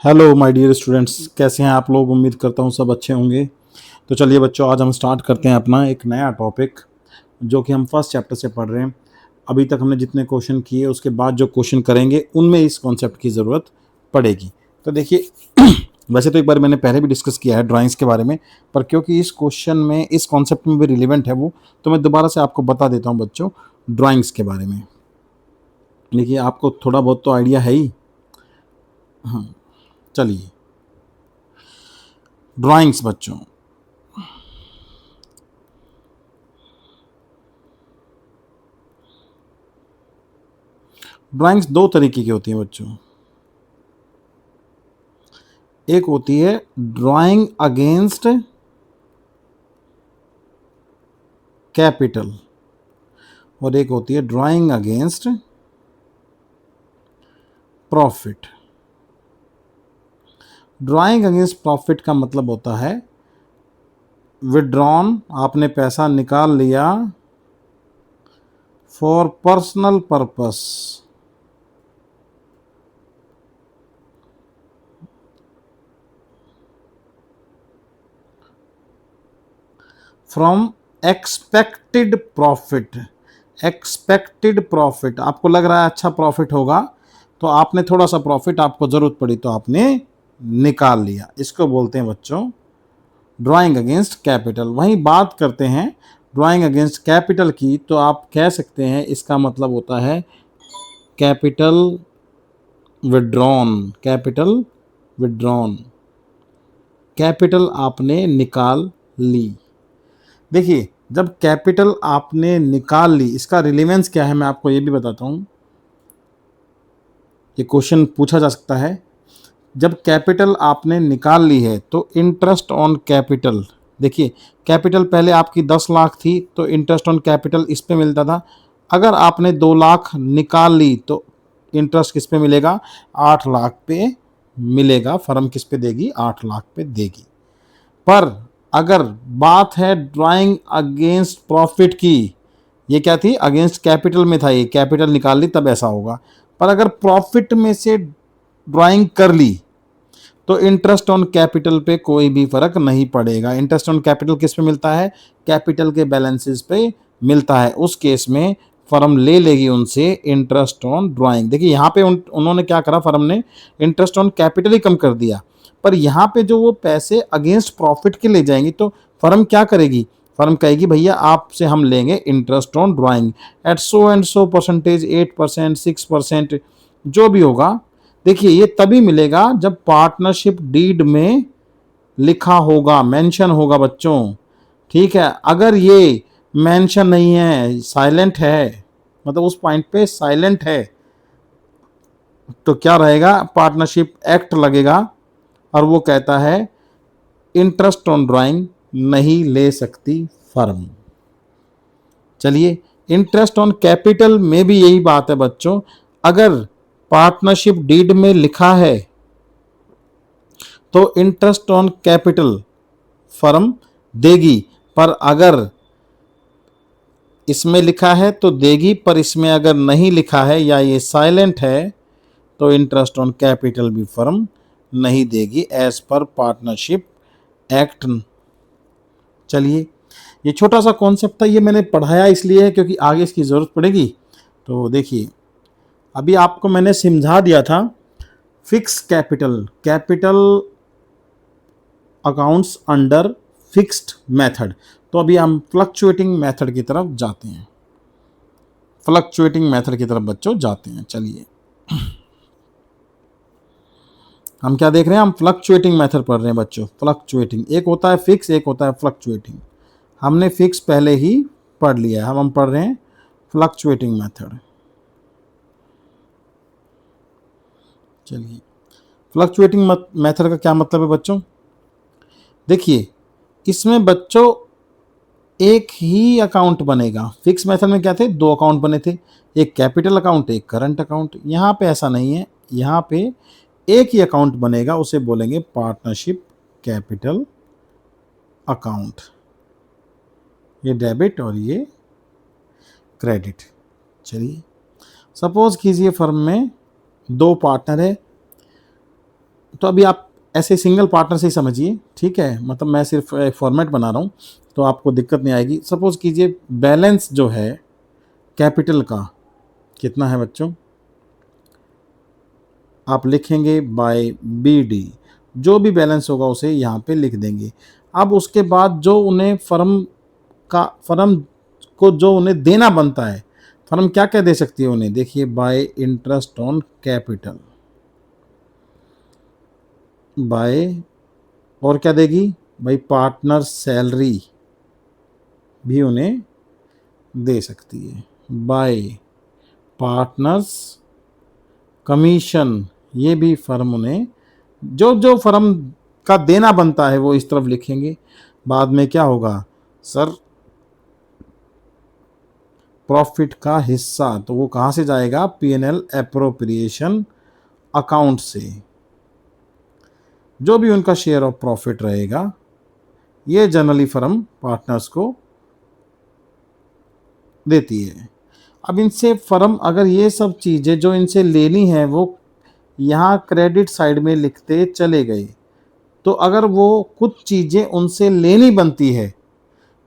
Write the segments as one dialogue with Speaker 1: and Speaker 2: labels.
Speaker 1: Hello my dear students, कैसे हैं आप लोग। उम्मीद करता हूँ सब अच्छे होंगे। तो चलिए बच्चों, आज हम स्टार्ट करते हैं अपना एक नया टॉपिक जो कि हम फर्स्ट चैप्टर से पढ़ रहे हैं। अभी तक हमने जितने क्वेश्चन किए उसके बाद जो क्वेश्चन करेंगे उनमें इस कॉन्सेप्ट की ज़रूरत पड़ेगी। तो देखिए वैसे तो एक बार मैंने पहले भी डिस्कस किया है ड्राइंग्स के बारे में, पर क्योंकि इस क्वेश्चन में इस कॉन्सेप्ट में भी रिलेवेंट है वो, तो मैं दोबारा से आपको बता देता हूँ बच्चों ड्राइंग्स के बारे में। देखिए आपको थोड़ा बहुत तो आइडिया है ही। हाँ, चलिए ड्राइंग्स बच्चों, ड्राइंग्स दो तरीके की होती हैं बच्चों। एक होती है ड्राइंग अगेंस्ट कैपिटल और एक होती है drawing against profit. Drawing against profit का मतलब होता है विड्रॉन, आपने पैसा निकाल लिया for personal purpose, from expected profit. Expected profit, आपको लग रहा है अच्छा प्रॉफिट होगा तो आपने थोड़ा सा प्रॉफिट, आपको जरूरत पड़ी तो आपने निकाल लिया। इसको बोलते हैं बच्चों ड्राइंग अगेंस्ट कैपिटल। वहीं बात करते हैं ड्राइंग अगेंस्ट कैपिटल की, तो आप कह सकते हैं इसका मतलब होता है capital withdrawn. Capital withdrawn, capital आपने निकाल ली। देखिए जब कैपिटल आपने निकाल ली, इसका रिलेवेंस क्या है मैं आपको ये भी बताता हूँ। ये क्वेश्चन पूछा जा सकता है। जब कैपिटल आपने निकाल ली है तो इंटरेस्ट ऑन कैपिटल, देखिए कैपिटल पहले आपकी 10 लाख थी तो इंटरेस्ट ऑन कैपिटल इस पे मिलता था। अगर आपने 2 लाख निकाल ली तो इंटरेस्ट किस पे मिलेगा, 8 लाख पे मिलेगा। फर्म किस पे देगी, 8 लाख पे देगी। पर अगर बात है ड्राइंग अगेंस्ट प्रॉफिट की, ये क्या थी, अगेंस्ट कैपिटल में था, ये कैपिटल निकाल ली तब ऐसा होगा। पर अगर प्रॉफिट में से ड्राइंग कर ली तो इंटरेस्ट ऑन कैपिटल पे कोई भी फर्क नहीं पड़ेगा। इंटरेस्ट ऑन कैपिटल किस पे मिलता है, कैपिटल के बैलेंसेस पे मिलता है। उस केस में फर्म ले लेगी उनसे इंटरेस्ट ऑन ड्राइंग। देखिए यहाँ पे उन्होंने क्या करा, फर्म ने इंटरेस्ट ऑन कैपिटल ही कम कर दिया, पर यहाँ पे जो वो पैसे अगेंस्ट प्रॉफिट के ले जाएंगी तो फर्म क्या करेगी, फर्म कहेगी भैया आपसे हम लेंगे interest on drawing at so and so percentage, 8%, 6%, जो भी होगा। देखिए ये तभी मिलेगा जब पार्टनरशिप डीड में लिखा होगा, मेंशन होगा बच्चों। ठीक है, अगर ये मेंशन नहीं है, साइलेंट है, मतलब उस पॉइंट पे साइलेंट है, तो क्या रहेगा, पार्टनरशिप एक्ट लगेगा और वो कहता है इंटरेस्ट ऑन ड्राइंग नहीं ले सकती फर्म। चलिए इंटरेस्ट ऑन कैपिटल में भी यही बात है बच्चों। अगर पार्टनरशिप डीड में लिखा है तो इंटरेस्ट ऑन कैपिटल फर्म देगी, पर अगर इसमें लिखा है तो देगी, पर इसमें अगर नहीं लिखा है या ये साइलेंट है तो इंटरेस्ट ऑन कैपिटल भी फर्म नहीं देगी एज पर पार्टनरशिप एक्ट। चलिए ये छोटा सा कॉन्सेप्ट था, ये मैंने पढ़ाया इसलिए है क्योंकि आगे इसकी ज़रूरत पड़ेगी। तो देखिए अभी आपको मैंने समझा दिया था fix capital, capital accounts under fixed method. तो अभी हम फ्लक्चुएटिंग मेथड की तरफ जाते हैं, फ्लक्चुएटिंग मेथड की तरफ बच्चों जाते हैं। चलिए हम क्या देख रहे हैं, हम फ्लक्चुएटिंग मेथड पढ़ रहे हैं बच्चों। फ्लक्चुएटिंग, एक होता है फिक्स, एक होता है फ्लक्चुएटिंग। हमने फिक्स पहले ही पढ़ लिया है, हम पढ़ रहे हैं फ्लक्चुएटिंग मेथड। चलिए फ्लक्चुएटिंग मेथड का क्या मतलब है बच्चों, देखिए इसमें बच्चों एक ही अकाउंट बनेगा। फिक्स मेथड में क्या थे, 2 अकाउंट बने थे, एक कैपिटल अकाउंट, एक करंट अकाउंट। यहाँ पे ऐसा नहीं है, यहाँ पे एक ही अकाउंट बनेगा, उसे बोलेंगे पार्टनरशिप कैपिटल अकाउंट। ये डेबिट और ये क्रेडिट। चलिए सपोज कीजिए फर्म में 2 पार्टनर है, तो अभी आप ऐसे सिंगल पार्टनर से ही समझिए, ठीक है, मतलब मैं सिर्फ एक फॉर्मेट बना रहा हूँ तो आपको दिक्कत नहीं आएगी। सपोज कीजिए बैलेंस जो है कैपिटल का कितना है बच्चों, आप लिखेंगे बाय बी डी, जो भी बैलेंस होगा उसे यहाँ पे लिख देंगे। अब उसके बाद जो उन्हें फर्म को जो उन्हें देना बनता है, फर्म क्या क्या दे सकती है उन्हें, देखिए by interest on capital, by और क्या देगी भाई, पार्टनर सैलरी भी उन्हें दे सकती है, बाय पार्टनर्स कमीशन, ये भी फर्म उन्हें जो जो फर्म का देना बनता है वो इस तरफ लिखेंगे। बाद में क्या होगा सर, प्रॉफिट का हिस्सा, तो वो कहाँ से जाएगा, पीएनएल एप्रोप्रिएशन अकाउंट से, जो भी उनका शेयर ऑफ प्रॉफिट रहेगा ये जनरली फर्म पार्टनर्स को देती है। अब इनसे फर्म अगर ये सब चीज़ें जो इनसे लेनी है वो यहाँ क्रेडिट साइड में लिखते चले गए, तो अगर वो कुछ चीज़ें उनसे लेनी बनती है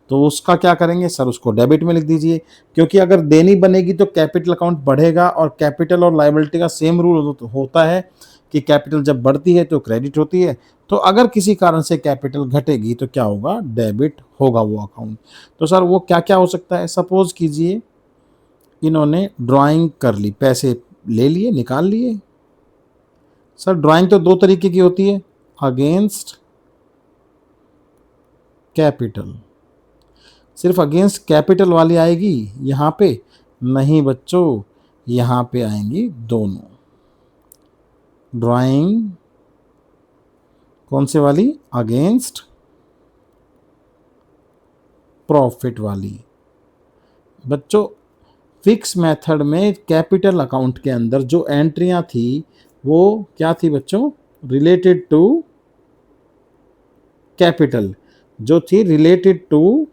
Speaker 1: तो उसका क्या करेंगे सर, उसको डेबिट में लिख दीजिए, क्योंकि अगर देनी बनेगी तो कैपिटल अकाउंट बढ़ेगा, और कैपिटल और लायबिलिटी का सेम रूल होता है कि कैपिटल जब बढ़ती है तो क्रेडिट होती है, तो अगर किसी कारण से कैपिटल घटेगी तो क्या होगा, डेबिट होगा वो अकाउंट। तो सर वो क्या क्या हो सकता है, सपोज कीजिए इन्होंने ड्राइंग कर ली, पैसे ले लिए निकाल लिए। सर ड्राइंग तो दो तरीके की होती है, अगेंस्ट कैपिटल, सिर्फ अगेंस्ट कैपिटल वाली आएगी यहाँ पे, नहीं बच्चों, यहाँ पे आएंगी दोनों, ड्राइंग कौन से वाली, अगेंस्ट प्रॉफिट वाली। बच्चों फिक्स मेथड में कैपिटल अकाउंट के अंदर जो एंट्रियां थी वो क्या थी बच्चों, रिलेटेड टू कैपिटल, जो थी रिलेटेड टू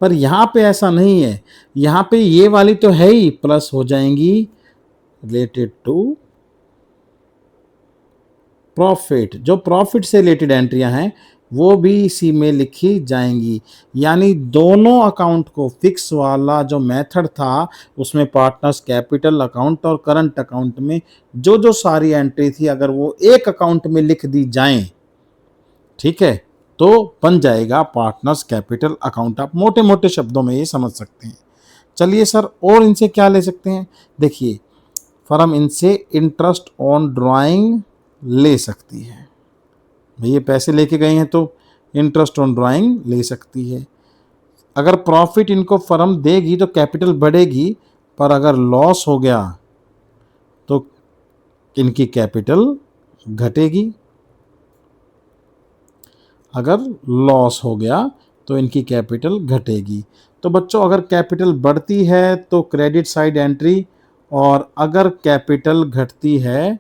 Speaker 1: पर यहाँ पे ऐसा नहीं है, यहाँ पे ये वाली तो है ही, प्लस हो जाएंगी रिलेटेड टू प्रॉफिट, जो प्रॉफिट से रिलेटेड एंट्रियां हैं वो भी इसी में लिखी जाएंगी। यानी दोनों अकाउंट को, फिक्स वाला जो मेथड था उसमें पार्टनर्स कैपिटल अकाउंट और करंट अकाउंट में जो जो सारी एंट्री थी अगर वो एक अकाउंट में लिख दी जाएं, ठीक है, तो बन जाएगा पार्टनर्स कैपिटल अकाउंट। आप मोटे मोटे शब्दों में ये समझ सकते हैं। चलिए सर और इनसे क्या ले सकते हैं, देखिए फर्म इनसे इंटरेस्ट ऑन ड्राइंग ले सकती है, ये पैसे लेके गए हैं तो इंटरेस्ट ऑन ड्राइंग ले सकती है। अगर प्रॉफिट इनको फर्म देगी तो कैपिटल बढ़ेगी, पर अगर लॉस हो गया तो इनकी कैपिटल घटेगी, अगर लॉस हो गया तो इनकी कैपिटल घटेगी। तो बच्चों अगर कैपिटल बढ़ती है तो क्रेडिट साइड एंट्री, और अगर कैपिटल घटती है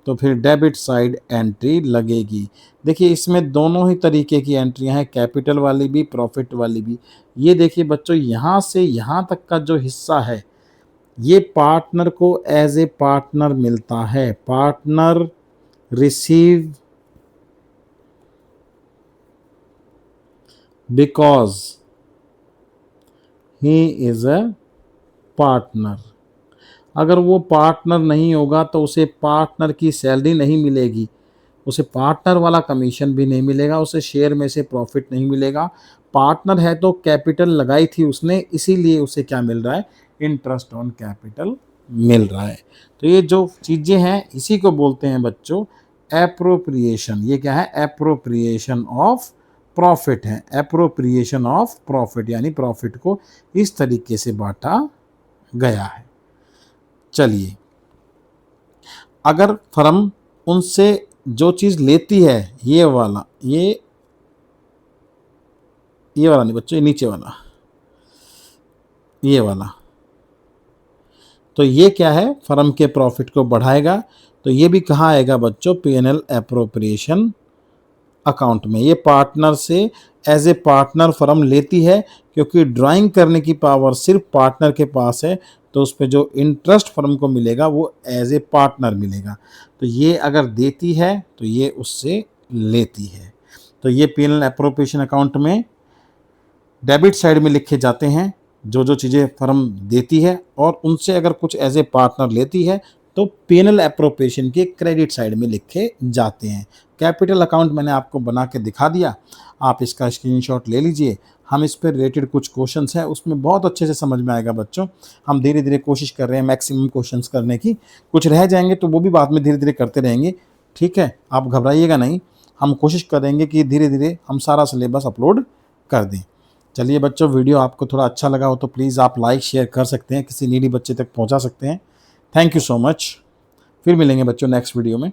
Speaker 1: तो फिर डेबिट साइड एंट्री लगेगी। देखिए इसमें दोनों ही तरीके की एंट्रियां हैं, कैपिटल वाली भी प्रॉफिट वाली भी। ये देखिए बच्चों यहाँ से यहाँ तक का जो हिस्सा है ये पार्टनर को एज ए पार्टनर मिलता है, partner receive because he is a partner. अगर वो पार्टनर नहीं होगा तो उसे पार्टनर की सैलरी नहीं मिलेगी, उसे पार्टनर वाला कमीशन भी नहीं मिलेगा, उसे शेयर में से प्रॉफिट नहीं मिलेगा। पार्टनर है तो कैपिटल लगाई थी उसने, इसीलिए उसे क्या मिल रहा है, इंटरेस्ट ऑन कैपिटल मिल रहा है। तो ये जो चीज़ें हैं इसी को बोलते हैं बच्चों एप्रोप्रिएशन। ये क्या है, एप्रोप्रिएशन ऑफ प्रॉफिट है, एप्रोप्रिएशन ऑफ प्रॉफिट, यानी प्रॉफिट को इस तरीके से बांटा गया है। चलिए अगर फर्म उनसे जो चीज़ लेती है, ये वाला ये वाला नहीं बच्चों, ये नीचे वाला, ये वाला, तो ये क्या है, फर्म के प्रॉफिट को बढ़ाएगा, तो ये भी कहाँ आएगा बच्चों, पीएनएल एप्रोप्रिएशन अकाउंट में। ये पार्टनर से एज ए पार्टनर फर्म लेती है, क्योंकि ड्राइंग करने की पावर सिर्फ पार्टनर के पास है, तो उस पे जो इंटरेस्ट फर्म को मिलेगा वो एज ए पार्टनर मिलेगा। तो ये अगर देती है तो ये उससे लेती है। तो ये पीएनएल एप्रोप्रिएशन अकाउंट में डेबिट साइड में लिखे जाते हैं जो जो चीज़ें फर्म देती है, और उनसे अगर कुछ एज ए पार्टनर लेती है तो पीएनएल एप्रोप्रिएशन के क्रेडिट साइड में लिखे जाते हैं। कैपिटल अकाउंट मैंने आपको बना के दिखा दिया, आप इसका स्क्रीनशॉट ले लीजिए। हम इस पर रिलेटेड कुछ क्वेश्चंस हैं, उसमें बहुत अच्छे से समझ में आएगा बच्चों। हम धीरे धीरे कोशिश कर रहे हैं मैक्सिमम क्वेश्चंस करने की, कुछ रह जाएंगे तो वो भी बाद में धीरे धीरे करते रहेंगे, ठीक है, आप घबराइएगा नहीं। हम कोशिश करेंगे कि धीरे धीरे हम सारा सिलेबस अपलोड कर दें। चलिए बच्चों, वीडियो आपको थोड़ा अच्छा लगा हो तो प्लीज़ आप लाइक शेयर कर सकते हैं, किसी नीडी बच्चे तक पहुंचा सकते हैं। Thank you so much. फिर मिलेंगे बच्चों नेक्स्ट वीडियो में।